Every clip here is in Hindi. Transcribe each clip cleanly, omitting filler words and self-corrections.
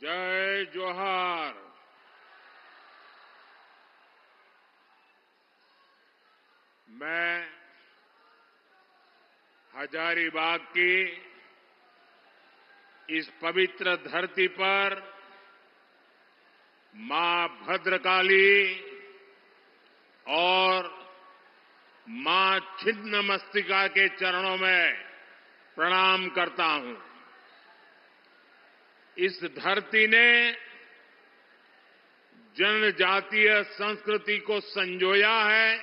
जय जोहार। मैं हजारीबाग की इस पवित्र धरती पर मां भद्रकाली और मां छिन्नमस्तिका के चरणों में प्रणाम करता हूं। इस धरती ने जनजातीय संस्कृति को संजोया है।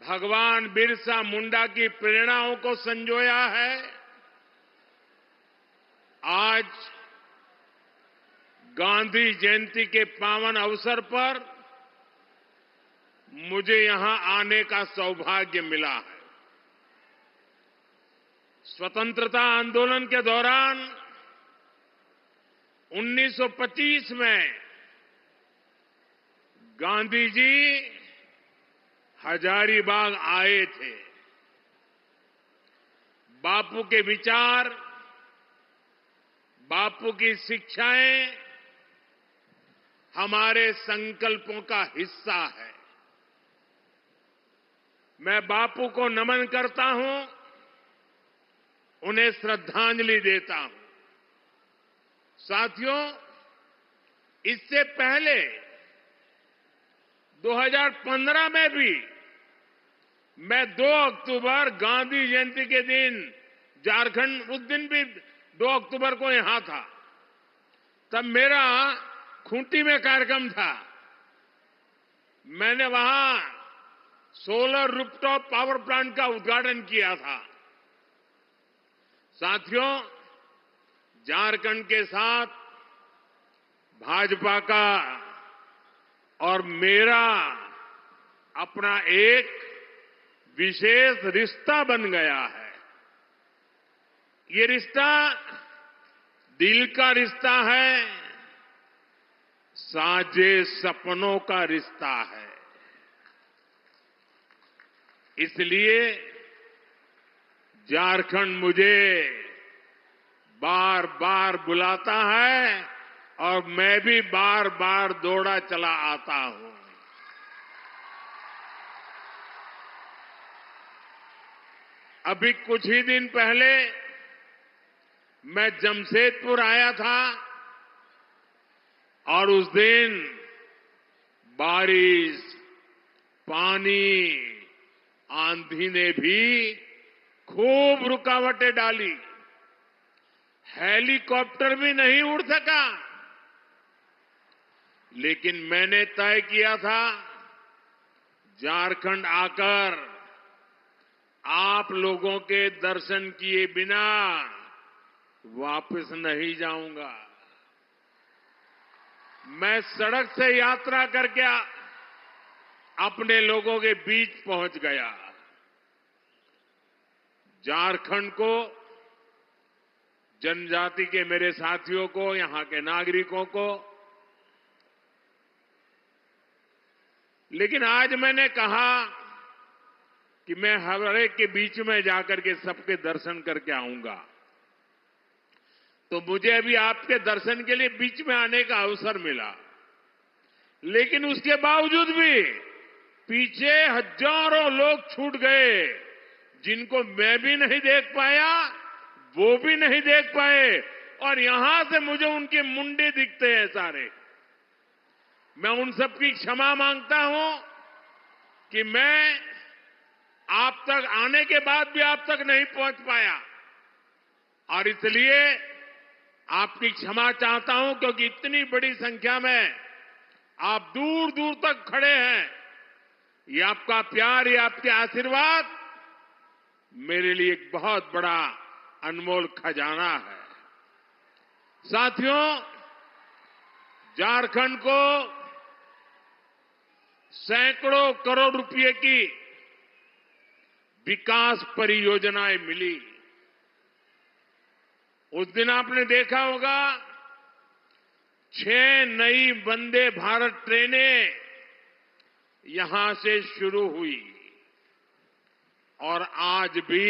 भगवान बिरसा मुंडा की प्रेरणाओं को संजोया है। आज गांधी जयंती के पावन अवसर पर मुझे यहां आने का सौभाग्य मिला है। स्वतंत्रता आंदोलन के दौरान 1925 में गांधी जी हजारीबाग आए थे। बापू के विचार, बापू की शिक्षाएं हमारे संकल्पों का हिस्सा है। मैं बापू को नमन करता हूं, उन्हें श्रद्धांजलि देता हूं। साथियों, इससे पहले 2015 में भी मैं 2 अक्टूबर गांधी जयंती के दिन झारखंड, उस दिन भी 2 अक्टूबर को यहां था। तब मेरा खूंटी में कार्यक्रम था। मैंने वहां सोलर रूफटॉप पावर प्लांट का उद्घाटन किया था। साथियों, झारखंड के साथ भाजपा का और मेरा अपना एक विशेष रिश्ता बन गया है। ये रिश्ता दिल का रिश्ता है, साझे सपनों का रिश्ता है। इसलिए झारखंड मुझे बार बार बुलाता है और मैं भी बार बार दौड़ा चला आता हूं। अभी कुछ ही दिन पहले मैं जमशेदपुर आया था और उस दिन बारिश, पानी, आंधी ने भी खूब रुकावटें डाली। हेलीकॉप्टर भी नहीं उड़ सका। लेकिन मैंने तय किया था, झारखंड आकर आप लोगों के दर्शन किए बिना वापस नहीं जाऊंगा। मैं सड़क से यात्रा करके अपने लोगों के बीच पहुंच गया। झारखंड को, जनजाति के मेरे साथियों को, यहां के नागरिकों को, लेकिन आज मैंने कहा कि मैं हर एक के बीच में जाकर के सबके दर्शन करके आऊंगा। तो मुझे अभी आपके दर्शन के लिए बीच में आने का अवसर मिला। लेकिन उसके बावजूद भी पीछे हजारों लोग छूट गए, जिनको मैं भी नहीं देख पाया, वो भी नहीं देख पाए, और यहां से मुझे उनके मुंडे दिखते हैं सारे। मैं उन सबकी क्षमा मांगता हूं कि मैं आप तक आने के बाद भी आप तक नहीं पहुंच पाया, और इसलिए आपकी क्षमा चाहता हूं, क्योंकि इतनी बड़ी संख्या में आप दूर दूर तक खड़े हैं। ये आपका प्यार, ये आपके आशीर्वाद मेरे लिए एक बहुत बड़ा अनमोल खजाना है। साथियों, झारखंड को सैकड़ों करोड़ रुपए की विकास परियोजनाएं मिली। उस दिन आपने देखा होगा 6 नई वंदे भारत ट्रेनें यहां से शुरू हुई, और आज भी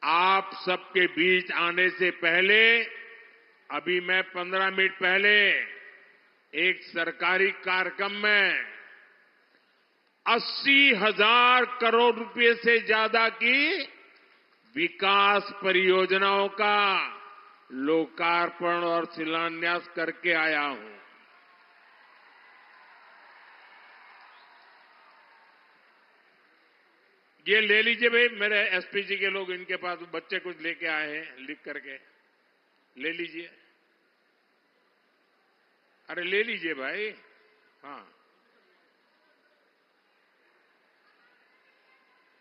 आप सबके बीच आने से पहले अभी मैं 15 मिनट पहले एक सरकारी कार्यक्रम में 80,000 करोड़ रुपए से ज्यादा की विकास परियोजनाओं का लोकार्पण और शिलान्यास करके आया हूं। ये ले लीजिए भाई, मेरे एसपीजी के लोग, इनके पास बच्चे कुछ लेके आए हैं लिख करके, ले लीजिए। अरे ले लीजिए भाई। हाँ,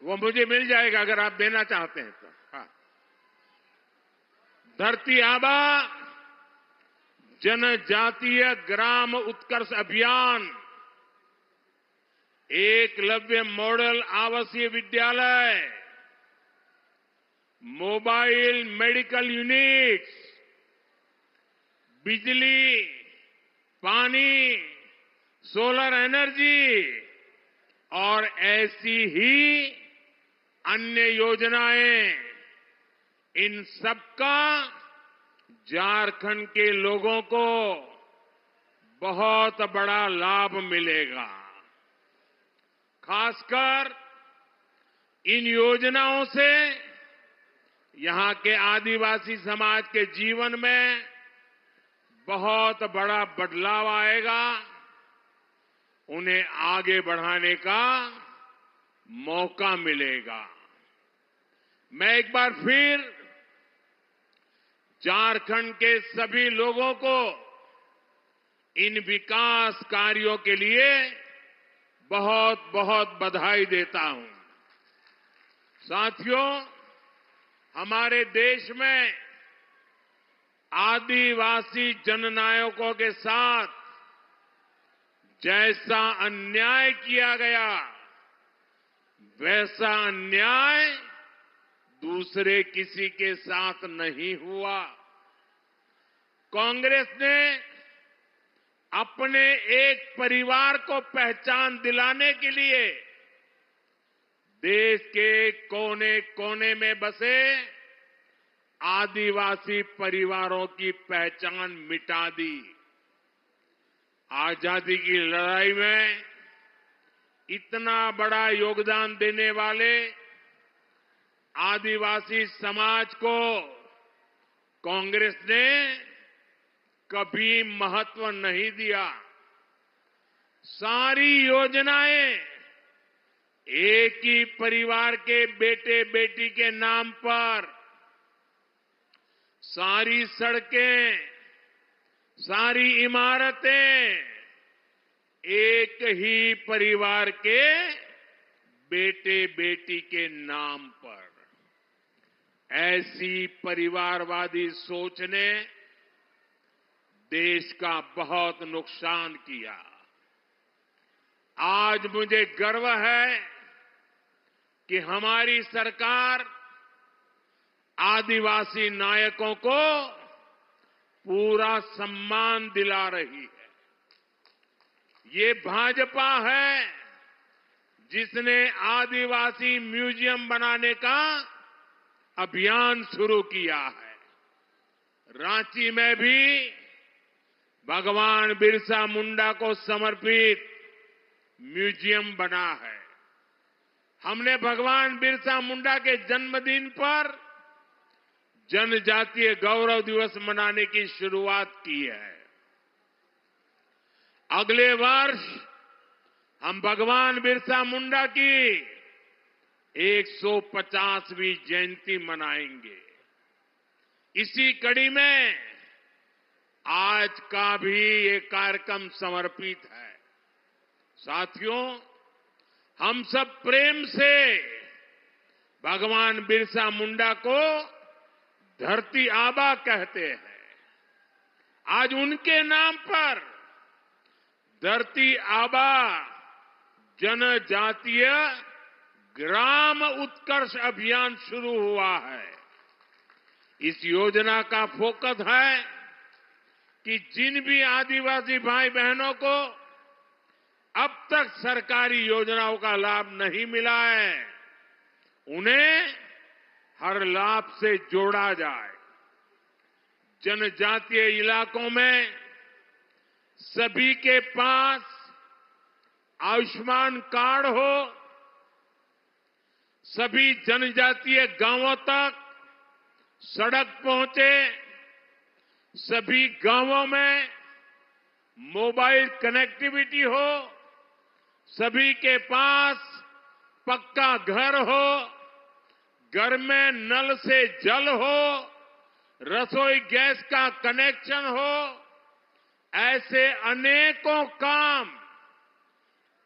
वो मुझे मिल जाएगा अगर आप देना चाहते हैं तो। हाँ, धरती आबा जनजातीय ग्राम उत्कर्ष अभियान, एकलव्य मॉडल आवासीय विद्यालय, मोबाइल मेडिकल यूनिट्स, बिजली, पानी, सोलर एनर्जी और ऐसी ही अन्य योजनाएं, इन सबका झारखंड के लोगों को बहुत बड़ा लाभ मिलेगा। खासकर इन योजनाओं से यहां के आदिवासी समाज के जीवन में बहुत बड़ा बदलाव आएगा, उन्हें आगे बढ़ाने का मौका मिलेगा। मैं एक बार फिर झारखंड के सभी लोगों को इन विकास कार्यों के लिए बहुत बहुत बधाई देता हूं। साथियों, हमारे देश में आदिवासी जननायकों के साथ जैसा अन्याय किया गया, वैसा अन्याय दूसरे किसी के साथ नहीं हुआ। कांग्रेस ने अपने एक परिवार को पहचान दिलाने के लिए देश के कोने कोने में बसे आदिवासी परिवारों की पहचान मिटा दी। आजादी की लड़ाई में इतना बड़ा योगदान देने वाले आदिवासी समाज को कांग्रेस ने कभी महत्व नहीं दिया। सारी योजनाएं एक ही परिवार के बेटे बेटी के नाम पर, सारी सड़कें, सारी इमारतें एक ही परिवार के बेटे बेटी के नाम पर। ऐसी परिवारवादी सोच ने देश का बहुत नुकसान किया। आज मुझे गर्व है कि हमारी सरकार आदिवासी नायकों को पूरा सम्मान दिला रही है। ये भाजपा है जिसने आदिवासी म्यूजियम बनाने का अभियान शुरू किया है। रांची में भी भगवान बिरसा मुंडा को समर्पित म्यूजियम बना है। हमने भगवान बिरसा मुंडा के जन्मदिन पर जनजातीय गौरव दिवस मनाने की शुरुआत की है। अगले वर्ष हम भगवान बिरसा मुंडा की 150वीं जयंती मनाएंगे। इसी कड़ी में आज का भी ये कार्यक्रम समर्पित है। साथियों, हम सब प्रेम से भगवान बिरसा मुंडा को धरती आबा कहते हैं। आज उनके नाम पर धरती आबा जनजातीय ग्राम उत्कर्ष अभियान शुरू हुआ है। इस योजना का फोकस है कि जिन भी आदिवासी भाई बहनों को अब तक सरकारी योजनाओं का लाभ नहीं मिला है, उन्हें हर लाभ से जोड़ा जाए। जनजातीय इलाकों में सभी के पास आयुष्मान कार्ड हो, सभी जनजातीय गांवों तक सड़क पहुंचे, सभी गांवों में मोबाइल कनेक्टिविटी हो, सभी के पास पक्का घर हो, घर में नल से जल हो, रसोई गैस का कनेक्शन हो, ऐसे अनेकों काम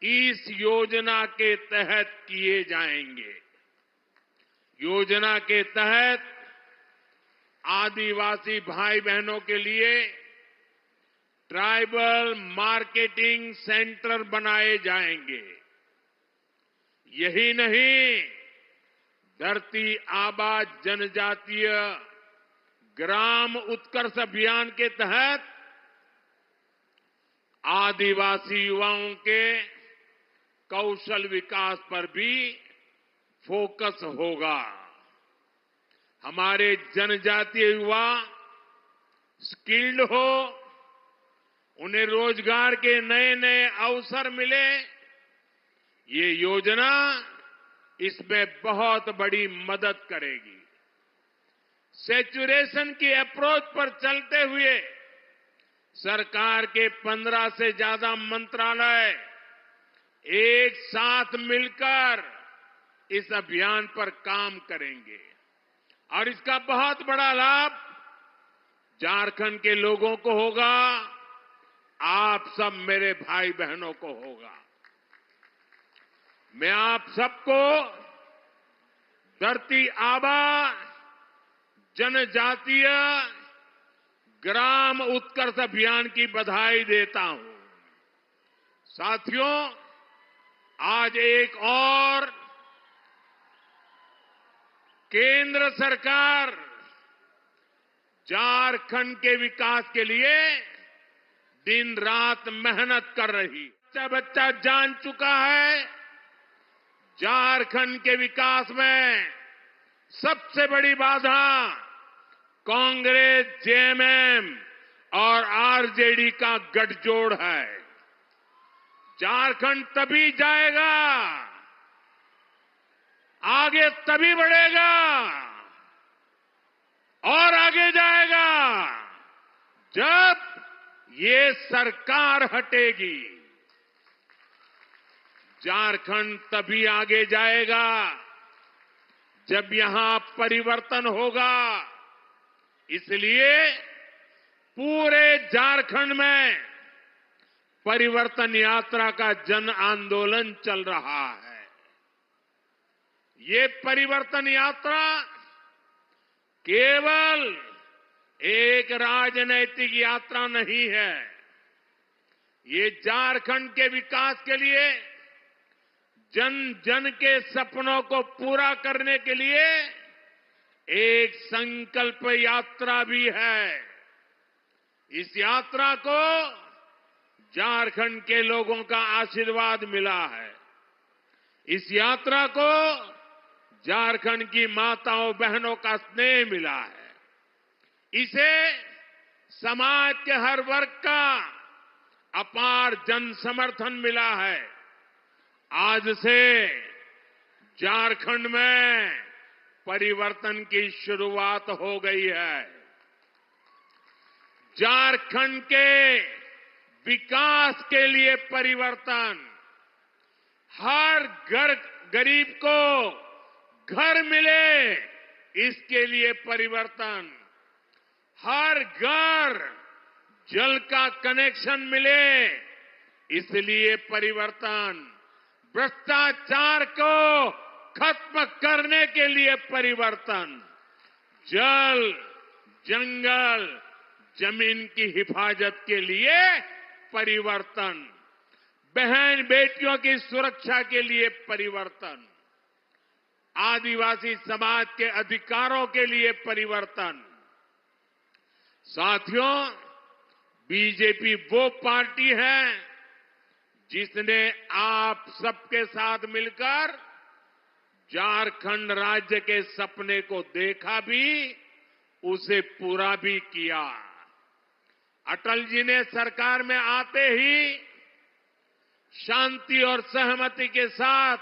इस योजना के तहत किए जाएंगे। योजना के तहत आदिवासी भाई बहनों के लिए ट्राइबल मार्केटिंग सेंटर बनाए जाएंगे। यही नहीं, धरती आबा जनजातीय ग्राम उत्कर्ष अभियान के तहत आदिवासी युवाओं के कौशल विकास पर भी फोकस होगा। हमारे जनजातीय युवा स्किल्ड हो, उन्हें रोजगार के नए नए अवसर मिले, ये योजना इसमें बहुत बड़ी मदद करेगी। सैचुरेशन की अप्रोच पर चलते हुए सरकार के 15 से ज्यादा मंत्रालय एक साथ मिलकर इस अभियान पर काम करेंगे और इसका बहुत बड़ा लाभ झारखंड के लोगों को होगा, आप सब मेरे भाई बहनों को होगा। मैं आप सबको धरती आबा जनजातीय ग्राम उत्कर्ष अभियान की बधाई देता हूं। साथियों, आज एक और केंद्र सरकार झारखंड के विकास के लिए दिन रात मेहनत कर रही। बच्चा बच्चा जान चुका है, झारखंड के विकास में सबसे बड़ी बाधा कांग्रेस, जेएमएम और आरजेडी का गठजोड़ है। झारखंड तभी जाएगा, आगे तभी बढ़ेगा और आगे जाएगा जब ये सरकार हटेगी। झारखंड तभी आगे जाएगा जब यहां परिवर्तन होगा। इसलिए पूरे झारखंड में परिवर्तन यात्रा का जन आंदोलन चल रहा है। ये परिवर्तन यात्रा केवल एक राजनैतिक यात्रा नहीं है, ये झारखंड के विकास के लिए, जन जन के सपनों को पूरा करने के लिए एक संकल्प यात्रा भी है। इस यात्रा को झारखंड के लोगों का आशीर्वाद मिला है। इस यात्रा को झारखंड की माताओं बहनों का स्नेह मिला है। इसे समाज के हर वर्ग का अपार जन समर्थन मिला है। आज से झारखंड में परिवर्तन की शुरुआत हो गई है। झारखंड के विकास के लिए परिवर्तन, हर गरीब को घर मिले इसके लिए परिवर्तन, हर घर जल का कनेक्शन मिले इसलिए परिवर्तन, भ्रष्टाचार को खत्म करने के लिए परिवर्तन, जल, जंगल, जमीन की हिफाजत के लिए परिवर्तन, बहन बेटियों की सुरक्षा के लिए परिवर्तन, आदिवासी समाज के अधिकारों के लिए परिवर्तन। साथियों, बीजेपी वो पार्टी है जिसने आप सबके साथ मिलकर झारखंड राज्य के सपने को देखा भी, उसे पूरा भी किया। अटल जी ने सरकार में आते ही शांति और सहमति के साथ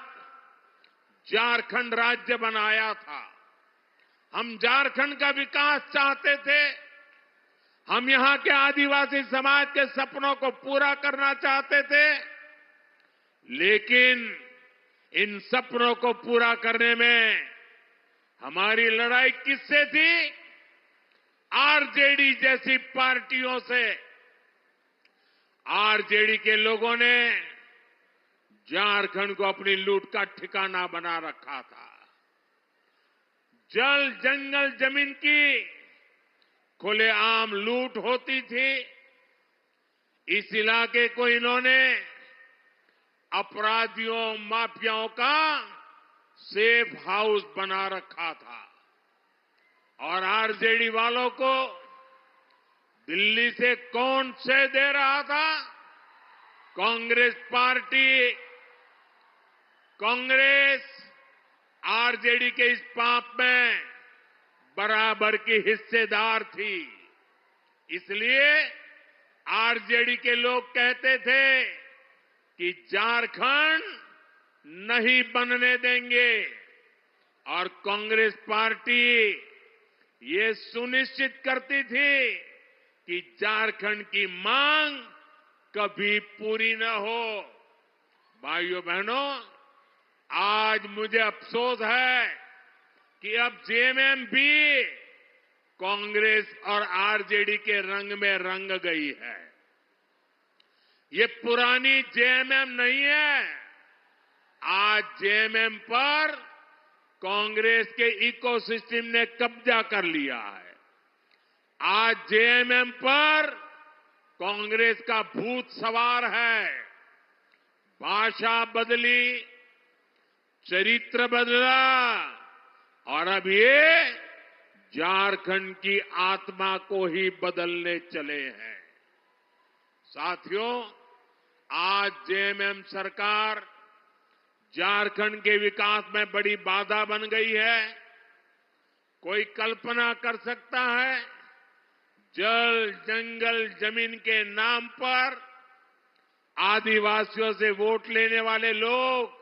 झारखंड राज्य बनाया था। हम झारखंड का विकास चाहते थे। हम यहां के आदिवासी समाज के सपनों को पूरा करना चाहते थे। लेकिन इन सपनों को पूरा करने में हमारी लड़ाई किससे थी? आरजेडी जैसी पार्टियों से। आरजेडी के लोगों ने झारखंड को अपनी लूट का ठिकाना बना रखा था। जल, जंगल, जमीन की खुलेआम लूट होती थी। इस इलाके को इन्होंने अपराधियों, माफियाओं का सेफ हाउस बना रखा था। और आरजेडी वालों को दिल्ली से कौन से दे रहा था? कांग्रेस पार्टी। कांग्रेस आरजेडी के इस पाप में बराबर की हिस्सेदार थी। इसलिए आरजेडी के लोग कहते थे कि झारखंड नहीं बनने देंगे। और कांग्रेस पार्टी ये सुनिश्चित करती थी कि झारखंड की मांग कभी पूरी न हो। भाइयों बहनों, आज मुझे अफसोस है कि अब जेएमएम भी कांग्रेस और आरजेडी के रंग में रंग गई है। ये पुरानी जेएमएम नहीं है। आज जेएमएम पर कांग्रेस के इकोसिस्टम ने कब्जा कर लिया है। आज जेएमएम पर कांग्रेस का भूत सवार है। भाषा बदली, चरित्र बदला और अब ये झारखंड की आत्मा को ही बदलने चले हैं। साथियों, आज जेएमएम सरकार झारखंड के विकास में बड़ी बाधा बन गई है। कोई कल्पना कर सकता है जल, जंगल, जमीन के नाम पर आदिवासियों से वोट लेने वाले लोग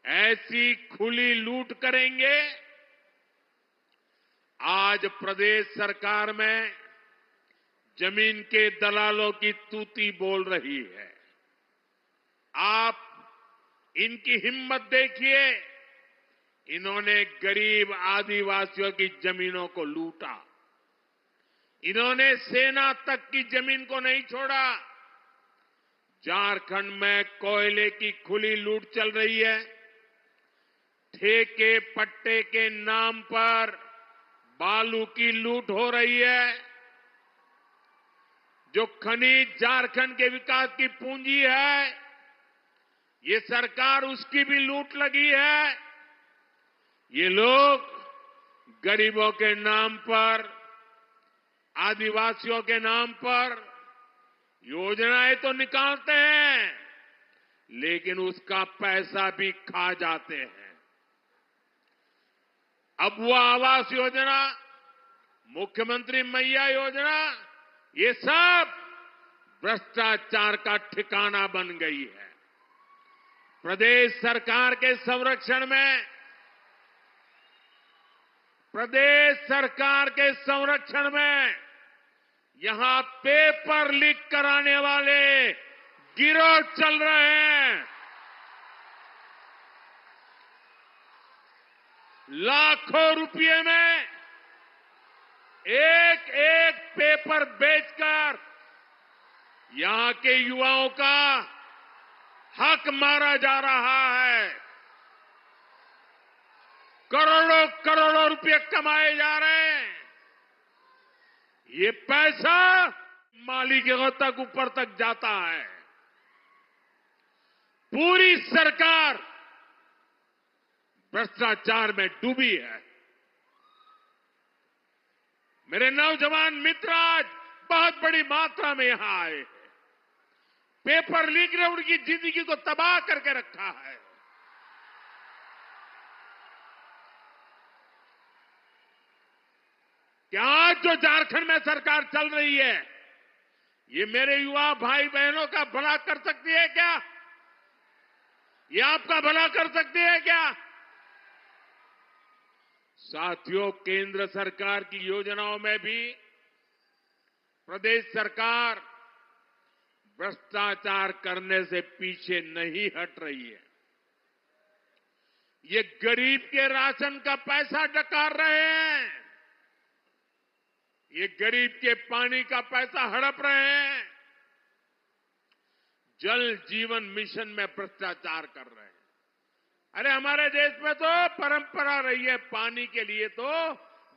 ऐसी खुली लूट करेंगे? आज प्रदेश सरकार में जमीन के दलालों की तूती बोल रही है। आप इनकी हिम्मत देखिए। इन्होंने गरीब आदिवासियों की जमीनों को लूटा। इन्होंने सेना तक की जमीन को नहीं छोड़ा। झारखंड में कोयले की खुली लूट चल रही है। ठेके पट्टे के नाम पर बालू की लूट हो रही है। जो खनिज झारखंड के विकास की पूंजी है, ये सरकार उसकी भी लूट लगी है। ये लोग गरीबों के नाम पर, आदिवासियों के नाम पर योजनाएं तो निकालते हैं, लेकिन उसका पैसा भी खा जाते हैं। अब वो आवास योजना, मुख्यमंत्री मैया योजना, ये सब भ्रष्टाचार का ठिकाना बन गई है। प्रदेश सरकार के संरक्षण में, यहां पेपर लीक कराने वाले गिरोह चल रहे हैं। लाखों रुपये में एक एक पेपर बेचकर यहां के युवाओं का हक मारा जा रहा है। करोड़ों करोड़ों रुपए कमाए जा रहे हैं। ये पैसा मालिकों तक, ऊपर तक जाता है। पूरी सरकार भ्रष्टाचार में डूबी है। मेरे नौजवान मित्र आज बहुत बड़ी मात्रा में यहां आए हैं। पेपर लीक ने उनकी जिंदगी को तबाह करके रखा है। कि आज जो झारखंड में सरकार चल रही है, ये मेरे युवा भाई बहनों का भला कर सकती है क्या? ये आपका भला कर सकती है क्या? साथियों, केंद्र सरकार की योजनाओं में भी प्रदेश सरकार भ्रष्टाचार करने से पीछे नहीं हट रही है। ये गरीब के राशन का पैसा डकार रहे हैं, ये गरीब के पानी का पैसा हड़प रहे हैं, जल जीवन मिशन में भ्रष्टाचार कर रहे हैं। अरे हमारे देश में तो परंपरा रही है, पानी के लिए तो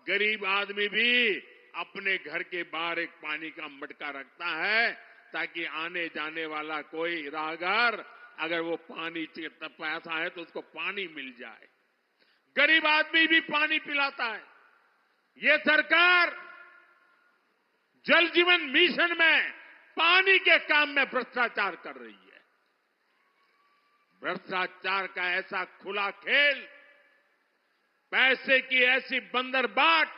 गरीब आदमी भी अपने घर के बाहर एक पानी का मटका रखता है, ताकि आने जाने वाला कोई राहगीर अगर वो पानी प्यासा है तो उसको पानी मिल जाए। गरीब आदमी भी पानी पिलाता है। ये सरकार जल जीवन मिशन में पानी के काम में भ्रष्टाचार कर रही है। भ्रष्टाचार का ऐसा खुला खेल, पैसे की ऐसी बंदरबाट,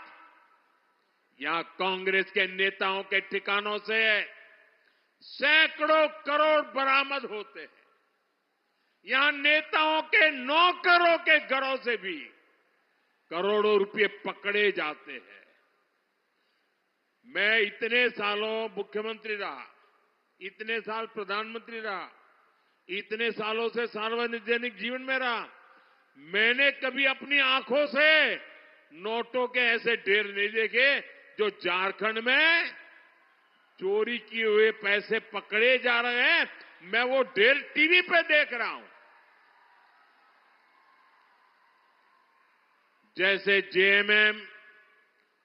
यहां कांग्रेस के नेताओं के ठिकानों से सैकड़ों करोड़ बरामद होते हैं। यहां नेताओं के नौकरों के घरों से भी करोड़ों रुपए पकड़े जाते हैं। मैं इतने सालों मुख्यमंत्री रहा, इतने साल प्रधानमंत्री रहा, इतने सालों से सार्वजनिक जीवन में रहा, मैंने कभी अपनी आंखों से नोटों के ऐसे ढेर नहीं देखे जो झारखंड में चोरी किए हुए पैसे पकड़े जा रहे हैं। मैं वो ढेर टीवी पे देख रहा हूं। जैसे जेएमएम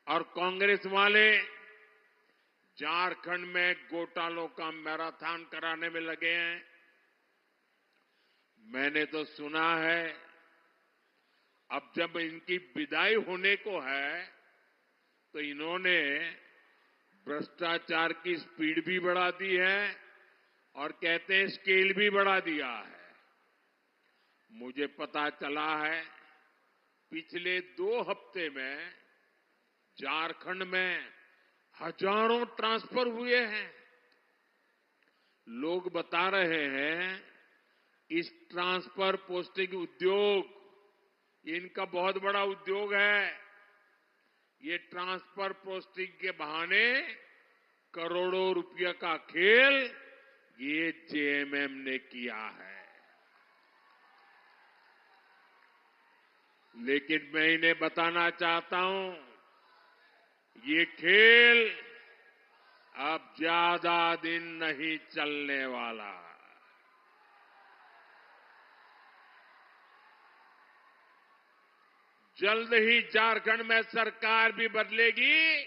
और कांग्रेस वाले झारखंड में घोटालों का मैराथन कराने में लगे हैं। मैंने तो सुना है अब जब इनकी विदाई होने को है तो इन्होंने भ्रष्टाचार की स्पीड भी बढ़ा दी है और कहते हैं स्केल भी बढ़ा दिया है। मुझे पता चला है पिछले 2 हफ्ते में झारखंड में हजारों ट्रांसफर हुए हैं। लोग बता रहे हैं इस ट्रांसफर पोस्टिंग उद्योग इनका बहुत बड़ा उद्योग है। ये ट्रांसफर पोस्टिंग के बहाने करोड़ों रुपये का खेल ये जेएमएम ने किया है। लेकिन मैं इन्हें बताना चाहता हूं, ये खेल अब ज्यादा दिन नहीं चलने वाला। जल्द ही झारखंड में सरकार भी बदलेगी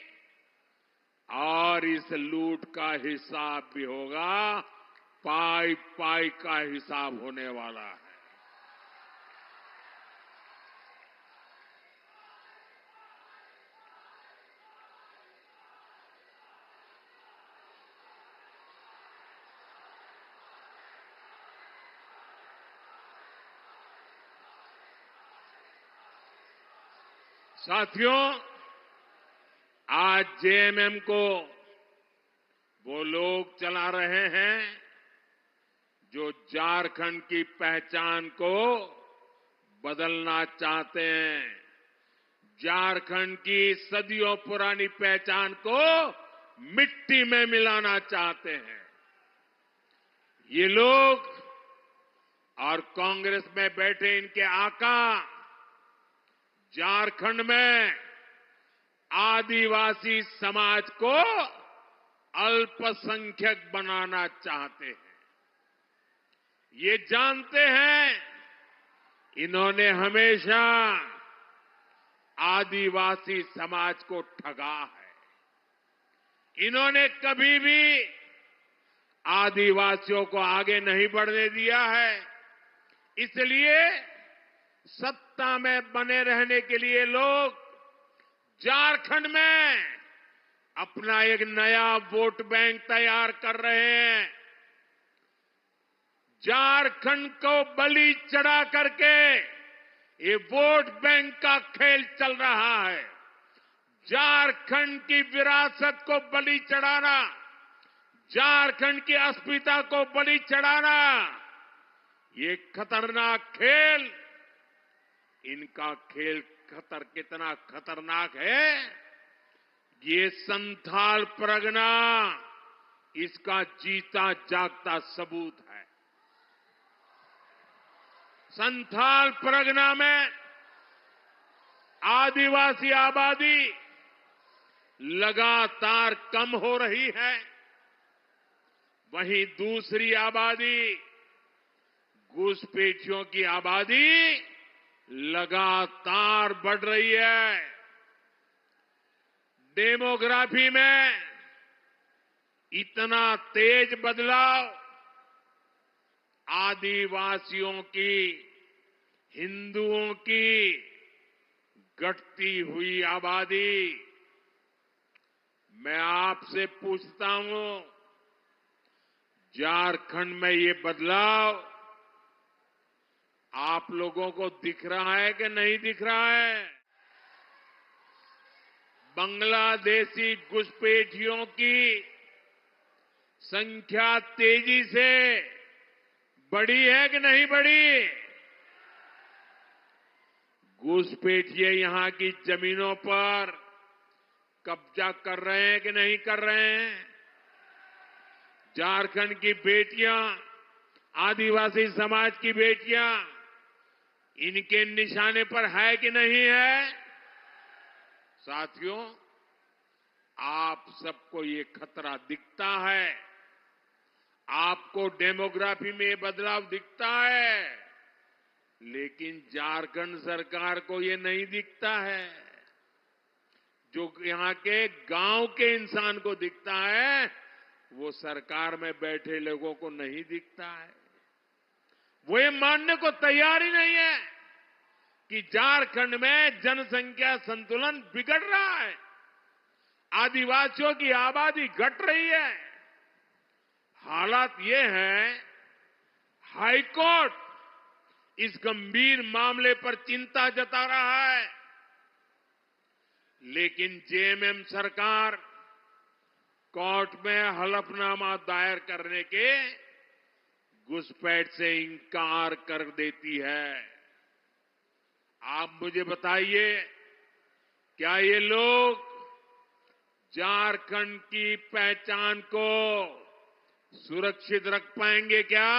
और इस लूट का हिसाब भी होगा। पाई पाई का हिसाब होने वाला है। साथियों, आज जेएमएम को वो लोग चला रहे हैं जो झारखंड की पहचान को बदलना चाहते हैं। झारखंड की सदियों पुरानी पहचान को मिट्टी में मिलाना चाहते हैं। ये लोग और कांग्रेस में बैठे इनके आका झारखंड में आदिवासी समाज को अल्पसंख्यक बनाना चाहते हैं। ये जानते हैं इन्होंने हमेशा आदिवासी समाज को ठगा है। इन्होंने कभी भी आदिवासियों को आगे नहीं बढ़ने दिया है। इसलिए सत्ता में बने रहने के लिए लोग झारखंड में अपना एक नया वोट बैंक तैयार कर रहे हैं। झारखंड को बलि चढ़ा करके ये वोट बैंक का खेल चल रहा है। झारखंड की विरासत को बलि चढ़ाना, झारखंड की अस्मिता को बलि चढ़ाना, ये खतरनाक खेल, इनका खेल कितना खतरनाक है, ये संथाल परगना इसका जीता जागता सबूत है। संथाल परगना में आदिवासी आबादी लगातार कम हो रही है, वहीं दूसरी आबादी, घुसपैठियों की आबादी लगातार बढ़ रही है। डेमोग्राफी में इतना तेज बदलाव आदिवासियों की, हिंदुओं की घटती हुई आबादी। मैं आपसे पूछता हूं, झारखंड में ये बदलाव आप लोगों को दिख रहा है कि नहीं दिख रहा है? बांग्लादेशी घुसपैठियों की संख्या तेजी से बढ़ी है कि नहीं बढ़ी? घुसपैठिए यहां की जमीनों पर कब्जा कर रहे हैं कि नहीं कर रहे हैं? झारखंड की बेटियां, आदिवासी समाज की बेटियां इनके निशाने पर है कि नहीं है? साथियों, आप सबको ये खतरा दिखता है, आपको डेमोग्राफी में ये बदलाव दिखता है, लेकिन झारखंड सरकार को ये नहीं दिखता है। जो यहां के गांव के इंसान को दिखता है, वो सरकार में बैठे लोगों को नहीं दिखता है। वो ये मानने को तैयार ही नहीं है कि झारखंड में जनसंख्या संतुलन बिगड़ रहा है, आदिवासियों की आबादी घट रही है। हालात ये है, हाईकोर्ट इस गंभीर मामले पर चिंता जता रहा है, लेकिन जेएमएम सरकार कोर्ट में हलफनामा दायर करने के घुसपैठ से इंकार कर देती है। आप मुझे बताइए, क्या ये लोग झारखंड की पहचान को सुरक्षित रख पाएंगे क्या?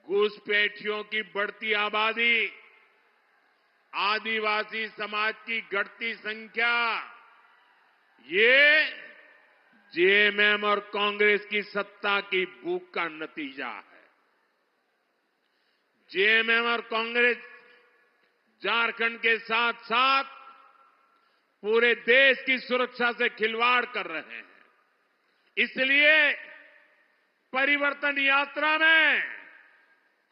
घुसपैठियों की बढ़ती आबादी, आदिवासी समाज की घटती संख्या, ये जेएमएम और कांग्रेस की सत्ता की भूख का नतीजा है। जेएमएम और कांग्रेस झारखंड के साथ साथ पूरे देश की सुरक्षा से खिलवाड़ कर रहे हैं। इसलिए परिवर्तन यात्रा में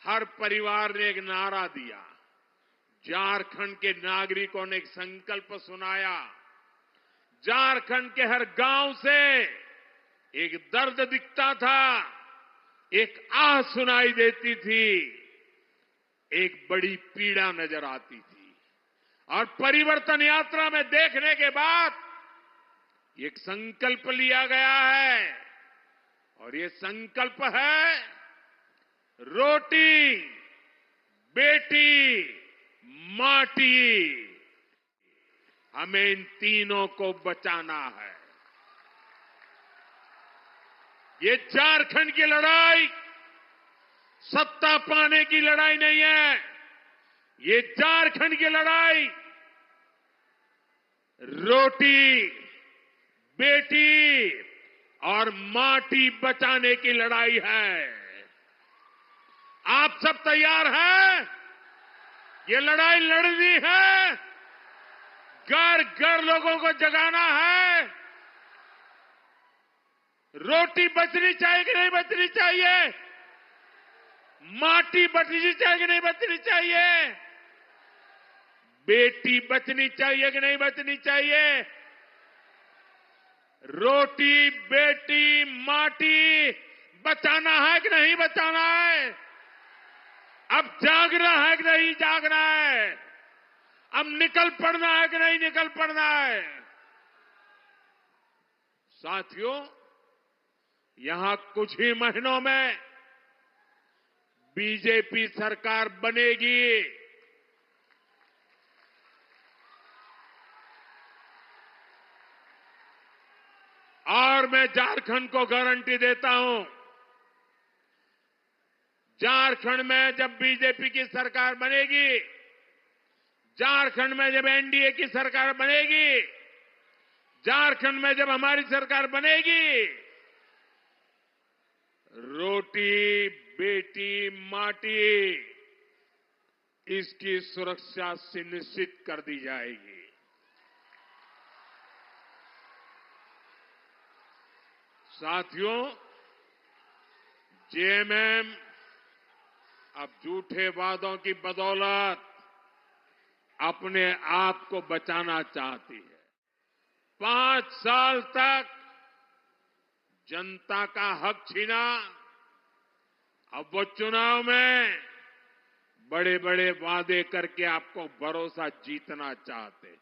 हर परिवार ने एक नारा दिया, झारखंड के नागरिकों ने एक संकल्प सुनाया, झारखंड के हर गांव से एक दर्द दिखता था, एक आह सुनाई देती थी, एक बड़ी पीड़ा नजर आती थी। और परिवर्तन यात्रा में देखने के बाद एक संकल्प लिया गया है, और ये संकल्प है, रोटी, बेटी, माटी, हमें इन तीनों को बचाना है। ये झारखंड की लड़ाई सत्ता पाने की लड़ाई नहीं है, ये झारखंड की लड़ाई रोटी, बेटी और माटी बचाने की लड़ाई है। आप सब तैयार हैं? ये लड़ाई लड़नी है, घर घर लोगों को जगाना है। रोटी बचनी चाहिए कि नहीं बचनी चाहिए? माटी बचनी चाहिए कि नहीं बचनी चाहिए? बेटी बचनी चाहिए कि नहीं बचनी चाहिए? रोटी, बेटी, माटी बचाना है कि नहीं बचाना है? अब जागना है कि नहीं जागना है? अब निकल पड़ना है कि नहीं निकल पड़ना है? साथियों, यहां कुछ ही महीनों में बीजेपी सरकार बनेगी। और मैं झारखंड को गारंटी देता हूं, झारखंड में जब बीजेपी की सरकार बनेगी, झारखंड में जब एनडीए की सरकार बनेगी, झारखंड में जब हमारी सरकार बनेगी, रोटी बेटी माटी इसकी सुरक्षा सुनिश्चित कर दी जाएगी। साथियों, जेएमएम अब झूठे वादों की बदौलत अपने आप को बचाना चाहती है। 5 साल तक जनता का हक छीना, अब वो चुनाव में बड़े बड़े वादे करके आपको भरोसा जीतना चाहते हैं,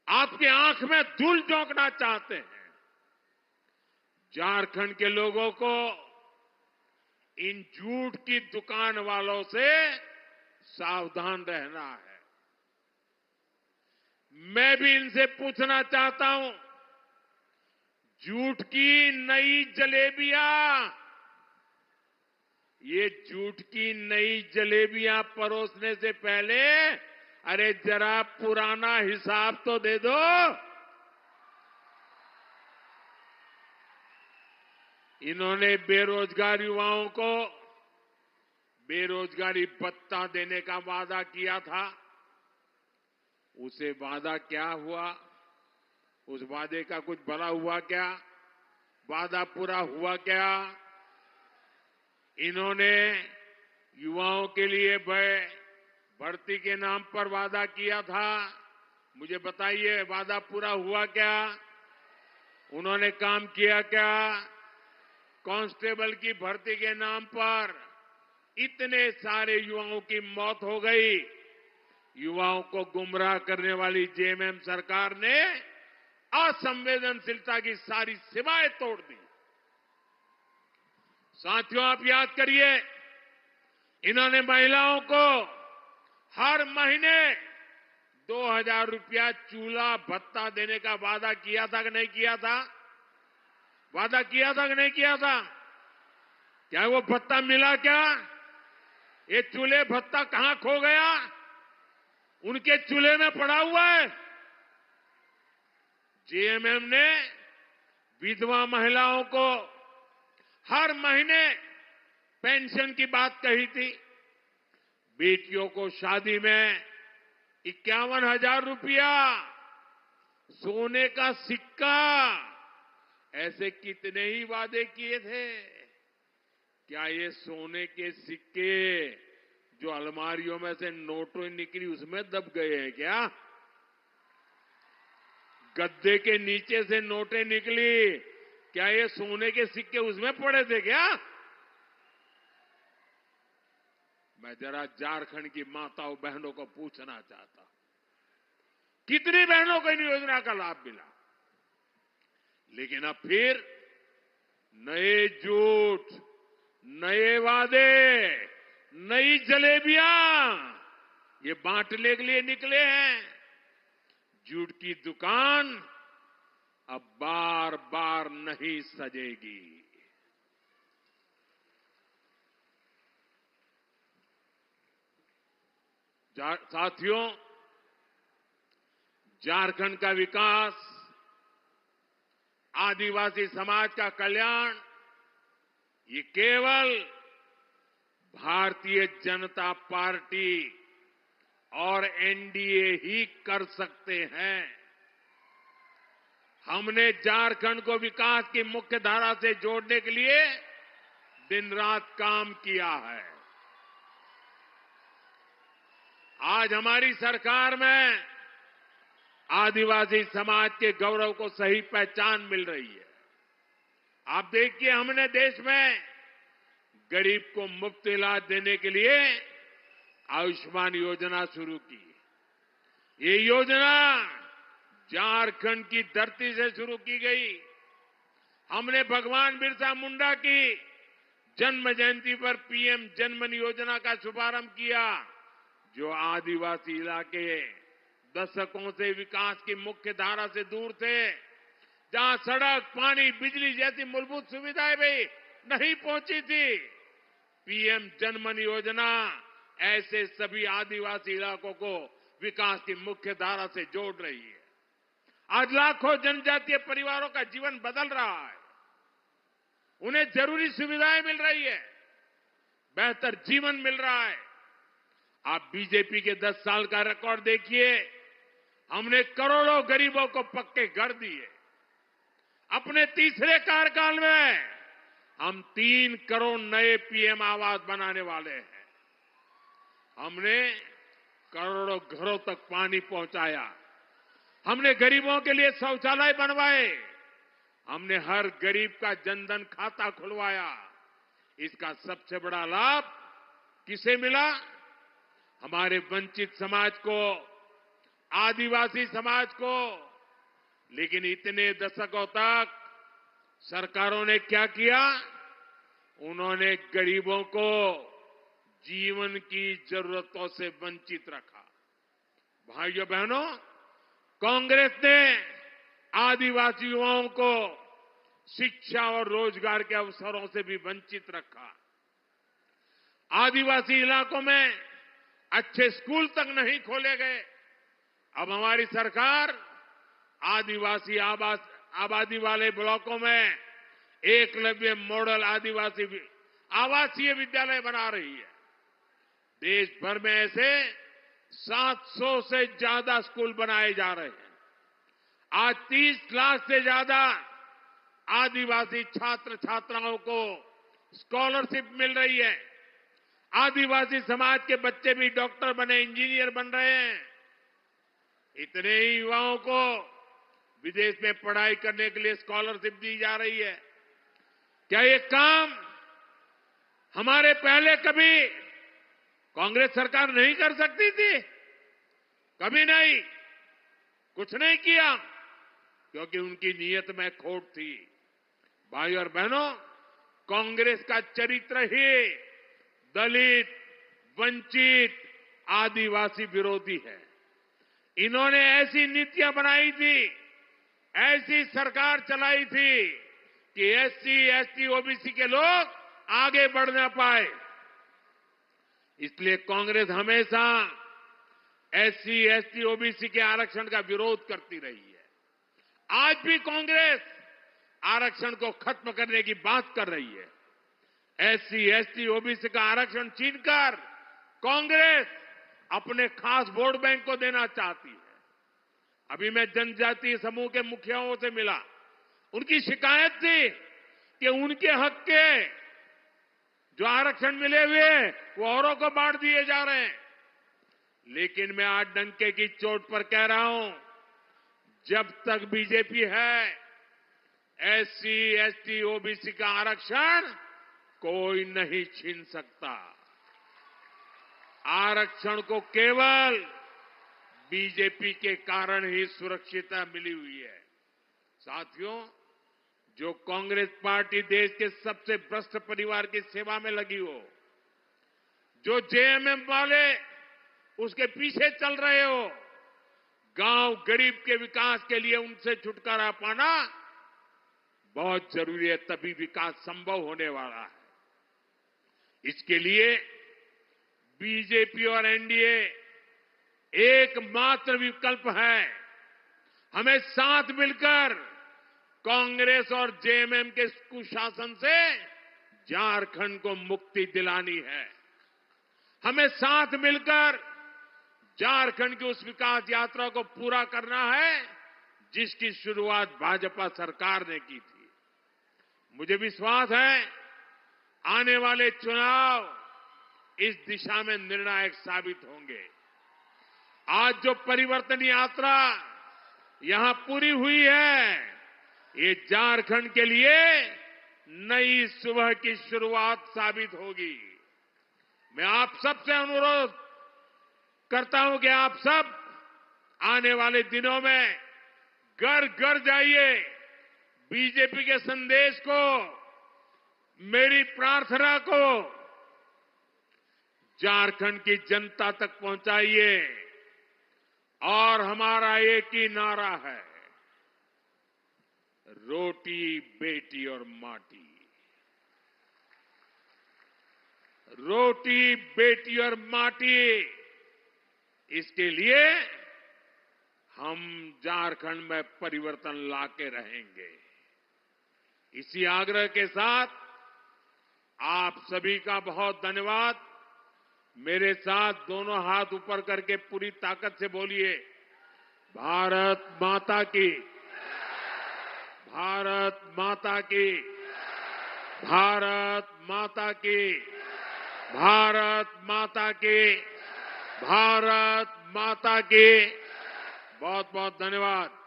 आपकी आंख में धूल झोंकना चाहते हैं। झारखंड के लोगों को इन झूठ की दुकान वालों से सावधान रहना है। मैं भी इनसे पूछना चाहता हूं, झूठ की नई जलेबियां, ये झूठ की नई जलेबियां परोसने से पहले अरे जरा पुराना हिसाब तो दे दो। इन्होंने बेरोजगार युवाओं को बेरोजगारी भत्ता देने का वादा किया था, उसे वादा क्या हुआ? उस वादे का कुछ भला हुआ क्या? वादा पूरा हुआ क्या? इन्होंने युवाओं के लिए भर्ती के नाम पर वादा किया था, मुझे बताइए वादा पूरा हुआ क्या? उन्होंने काम किया क्या? कांस्टेबल की भर्ती के नाम पर इतने सारे युवाओं की मौत हो गई। युवाओं को गुमराह करने वाली जेएमएम सरकार ने असंवेदनशीलता की सारी सीमाएं तोड़ दी। साथियों, आप याद करिए, इन्होंने महिलाओं को हर महीने 2000 रुपया चूल्हा भत्ता देने का वादा किया था कि नहीं किया था? वादा किया था कि नहीं किया था? क्या वो भत्ता मिला क्या? ये चूल्हे भत्ता कहां खो गया? उनके चूल्हे में पड़ा हुआ है। जेएमएम ने विधवा महिलाओं को हर महीने पेंशन की बात कही थी। बेटियों को शादी में 51,000 रुपया, सोने का सिक्का, ऐसे कितने ही वादे किए थे। क्या ये सोने के सिक्के जो अलमारियों में से नोटें निकली उसमें दब गए हैं क्या? गद्दे के नीचे से नोटें निकली, क्या ये सोने के सिक्के उसमें पड़े थे क्या? मैं जरा झारखंड की माताओं बहनों को पूछना चाहता हूं, कितनी बहनों को इन योजना का लाभ मिला? लेकिन अब फिर नए झूठ, नए वादे, नई जलेबियां ये बांटने के लिए निकले हैं। झूठ की दुकान अब बार बार नहीं सजेगी। साथियों, झारखंड का विकास, आदिवासी समाज का कल्याण, ये केवल भारतीय जनता पार्टी और एनडीए ही कर सकते हैं। हमने झारखंड को विकास की मुख्य धारा से जोड़ने के लिए दिन रात काम किया है। आज हमारी सरकार में आदिवासी समाज के गौरव को सही पहचान मिल रही है। आप देखिए, हमने देश में गरीब को मुफ्त इलाज देने के लिए आयुष्मान योजना शुरू की। ये योजना झारखंड की धरती से शुरू की गई। हमने भगवान बिरसा मुंडा की जन्म जयंती पर पीएम जनमन योजना का शुभारंभ किया, जो आदिवासी इलाके दशकों से विकास की मुख्य धारा से दूर थे, जहां सड़क, पानी, बिजली जैसी मूलभूत सुविधाएं भी नहीं पहुंची थी। पीएम जनमन योजना ऐसे सभी आदिवासी इलाकों को विकास की मुख्य धारा से जोड़ रही है। आज लाखों जनजातीय परिवारों का जीवन बदल रहा है, उन्हें जरूरी सुविधाएं मिल रही है, बेहतर जीवन मिल रहा है। आप बीजेपी के 10 साल का रिकॉर्ड देखिए, हमने करोड़ों गरीबों को पक्के घर दिए। अपने तीसरे कार्यकाल में हम 3 करोड़ नए पीएम आवास बनाने वाले हैं। हमने करोड़ों घरों तक पानी पहुंचाया, हमने गरीबों के लिए शौचालय बनवाए, हमने हर गरीब का जनधन खाता खुलवाया। इसका सबसे बड़ा लाभ किसे मिला? हमारे वंचित समाज को, आदिवासी समाज को। लेकिन इतने दशकों तक सरकारों ने क्या किया? उन्होंने गरीबों को जीवन की जरूरतों से वंचित रखा। भाइयों बहनों, कांग्रेस ने आदिवासी युवाओं को शिक्षा और रोजगार के अवसरों से भी वंचित रखा। आदिवासी इलाकों में अच्छे स्कूल तक नहीं खोले गए। अब हमारी सरकार आदिवासी आबादी वाले ब्लॉकों में एकलव्य मॉडल आदिवासी आवासीय विद्यालय बना रही है। देश भर में ऐसे 700 से ज्यादा स्कूल बनाए जा रहे हैं। आज 30 लाख से ज्यादा आदिवासी छात्र छात्राओं को स्कॉलरशिप मिल रही है। आदिवासी समाज के बच्चे भी डॉक्टर बने, इंजीनियर बन रहे हैं। इतने ही युवाओं को विदेश में पढ़ाई करने के लिए स्कॉलरशिप दी जा रही है। क्या ये काम हमारे पहले कभी कांग्रेस सरकार नहीं कर सकती थी? कभी नहीं, कुछ नहीं किया, क्योंकि उनकी नीयत में खोट थी। भाई और बहनों, कांग्रेस का चरित्र ही दलित, वंचित, आदिवासी विरोधी है। इन्होंने ऐसी नीतियां बनाई थी, ऐसी सरकार चलाई थी कि एससी, एसटी, ओबीसी के लोग आगे बढ़ ना पाए। इसलिए कांग्रेस हमेशा एससी, एसटी, ओबीसी के आरक्षण का विरोध करती रही है। आज भी कांग्रेस आरक्षण को खत्म करने की बात कर रही है। एससी, एसटी, ओबीसी का आरक्षण छीनकर कांग्रेस अपने खास वोट बैंक को देना चाहती है। अभी मैं जनजातीय समूह के मुखियाओं से मिला, उनकी शिकायत थी कि उनके हक के जो आरक्षण मिले हुए वो औरों को बांट दिए जा रहे हैं। लेकिन मैं आज डंके की चोट पर कह रहा हूं, जब तक बीजेपी है, एससी, एसटी, ओबीसी का आरक्षण कोई नहीं छीन सकता। आरक्षण को केवल बीजेपी के कारण ही सुरक्षितता मिली हुई है। साथियों, जो कांग्रेस पार्टी देश के सबसे भ्रष्ट परिवार की सेवा में लगी हो, जो जेएमएम वाले उसके पीछे चल रहे हो, गांव गरीब के विकास के लिए उनसे छुटकारा पाना बहुत जरूरी है, तभी विकास संभव होने वाला है। इसके लिए बीजेपी और एनडीए एकमात्र विकल्प है। हमें साथ मिलकर कांग्रेस और जेएमएम के कुशासन से झारखंड को मुक्ति दिलानी है। हमें साथ मिलकर झारखंड की उस विकास यात्रा को पूरा करना है जिसकी शुरुआत भाजपा सरकार ने की थी। मुझे विश्वास है आने वाले चुनाव इस दिशा में निर्णायक साबित होंगे। आज जो परिवर्तन यात्रा यहां पूरी हुई है, ये झारखंड के लिए नई सुबह की शुरुआत साबित होगी। मैं आप सबसे अनुरोध करता हूं कि आप सब आने वाले दिनों में घर घर जाइए, बीजेपी के संदेश को, मेरी प्रार्थना को झारखंड की जनता तक पहुंचाइए। और हमारा एक ही नारा है, रोटी बेटी और माटी। रोटी बेटी और माटी, इसके लिए हम झारखंड में परिवर्तन लाके रहेंगे। इसी आग्रह के साथ आप सभी का बहुत धन्यवाद। मेरे साथ दोनों हाथ ऊपर करके पूरी ताकत से बोलिए, भारत माता की, भारत माता की, भारत माता की, भारत माता की, भारत माता की। बहुत बहुत धन्यवाद।